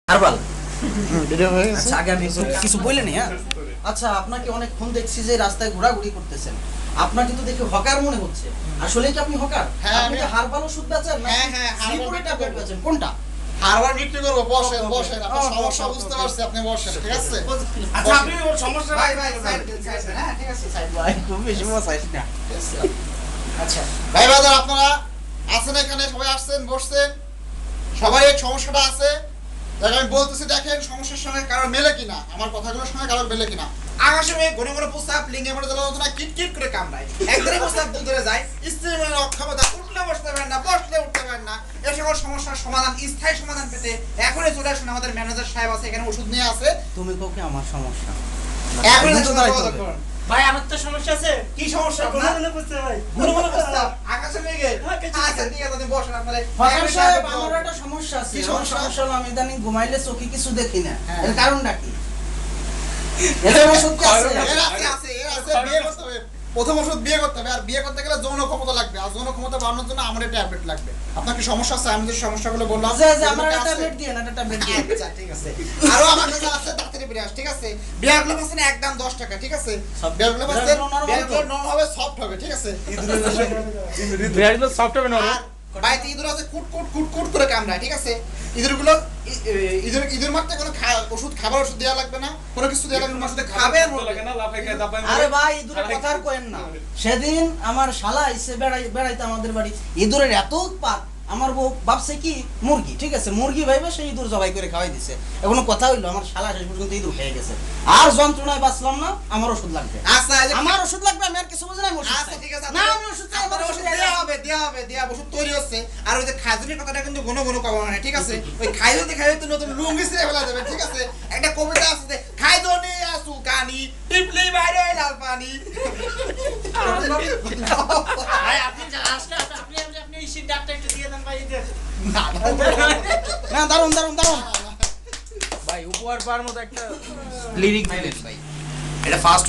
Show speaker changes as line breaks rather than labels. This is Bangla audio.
হারবাল আচ্ছা আগে আমি কিছু বললেন হ্যাঁ আচ্ছা আপনাকে অনেকক্ষণ দেখছি যে রাস্তায় ঘোরাঘুরি করতেছেন আপনাকে তো দেখে হকার মনে হচ্ছে আসলে কি আপনি হকার আপনি কি হারবাল ওষুধ বেচেন না হারবাল ট্যাবলেট বেচেন কোনটা
হারবার বিক্রি করব বসেন বসেন আপনার সমস্যা বুঝতে পারছি আপনি বসেন ঠিক আছে
আচ্ছা আপনি ওর সমস্যা ভাই সাইড হ্যাঁ ঠিক আছে সাইড ভাই খুব বেশি মশাইস না আচ্ছা
ভাই বাজার আপনারা আছেন এখানে সবাই আসছেন বসছেন সবাই এই সমস্যাটা আছে তাহলে আমি বলতেছি দেখেন সমস্যার সঙ্গে কারো মেলে কিনা আমার কথাগুলোর সঙ্গে কারো মেলে কিনা
আকাশে মেঘ ঘন ঘন প্রস্তাব লিঙ্গে মনে যন্ত্রণা কিটকিট করে কামড়ায় একদিনে প্রস্তাব দুল ধরে যায় স্ত্রী মনে অক্ষমতা উঠলে বসতে পারেন না বসলে উঠতে পারেন না এই সকল সমস্যার সমাধান স্থায়ী সমাধান পেতে এখনই চলে আসুন আমাদের ম্যানেজার সাহেব আছে এখানে ওষুধ নিয়ে আছে
তুমি কাউকে আমার সমস্যা
এখনই যোগাযোগ করুন
ভাই আমার তো সমস্যা আছে
কি সমস্যা
কোনো মনে বুঝতে ভাই
ঘন ঘন প্রস্তাব আকাশে মেঘে আচ্ছা ঠিক আছে তুমি বসেন আপনারা
হকার সাহেব আমার একটা সমস্যা আছে
কি
আমার
সমস্যা?
সমস্যা হলো আমি ইদানিং ঘুমাইলে চোখে কিছু দেখি না
হ্যাঁ।
এর কারণটা কি এর ওষুধ কি আছে
এর আছে বিয়ে করতে হবে প্রথম ওষুধ বিয়ে করতে হবে আর বিয়ে করতে গেলে যৌন ক্ষমতা লাগবে আর যৌন ক্ষমতা বাড়ানোর জন্য আমাদের ট্যাবলেট লাগবে আপনার কি সমস্যা আছে আমি যে সমস্যাগুলো বললাম
যে যে আমার
এগুলো কি
একটা
আছে?
ট্যাবলেট দিয়ে না একটা ট্যাবলেট দিয়ে
আচ্ছা ঠিক আছে আরো আমার কাছে আছে তাড়াতাড়ি বিরাজ ঠিক আছে বিয়াগুলো পাচ্ছেন একদম 10 টাকা ঠিক আছে
সব
বিয়াগুলো পাচ্ছেন
বিয়াগুলো নরম
বিয়াগুলো
হবে তো?
নরম হবে সফট হবে ঠিক আছে
বিয়ারগুলো সফট হবে না
আর বাড়িতে ইঁদুর আছে কুট কুট কুট কুট করে কামড়ায় ঠিক আছে ইঁদুরগুলো ইঁদুর মারতে কোনো ওষুধ খাবার ওষুধ দেওয়া লাগবে না কোনো কিছু দেওয়া লাগবে না শুধু খাবে আর মরবে।
আরে ভাই ইঁদুরের কথা আর কইেন না সেদিন আমার শালা এসে বেড়াইতে আমাদের বাড়ি ইঁদুরের এত উৎপাত আমার বউ ভাবছে কি মুরগি ঠিক আছে মুরগি ভাইবে সেই ইঁদুর জবাই করে খাওয়াই দিছে এখনো কথা হইলো আমার শালা শেষ পর্যন্ত ইঁদুর খেয়ে গেছে আর যন্ত্রণায় বাঁচলাম না আমার ওষুধ লাগবে
আচ্ছা এই যে
আমার ওষুধ লাগবে আমি আর কিছু বুঝি না আমি ওষুধ
আচ্ছা
চাই।
ঠিক আছে
না আমি ওষুধ চাই আমার
আপনার
ওষুধ
ওষুধ দেওয়া হবে ওষুধ তৈরি হচ্ছে আর ওই যে খাজুনির কথাটা কিন্তু ঘন ঘন কবা না ঠিক আছে ওই খাইতে নতুন লুঙ্গি ছিঁড়ে ফেলা যাবে ঠিক আছে একটা কবিতা আছে যে খাইদনে আসু কানি টিপলি বাইরে লাল পানি
ভাই আপনি আসলে আপনি আপনি এই শীত ডাক্তার একটু দিয়ে দেন ভাই এই যে
না দারুন
ভাই উপহার পাওয়ার মতো একটা লিরিক দিলেন ভাই এটা ফার্স্ট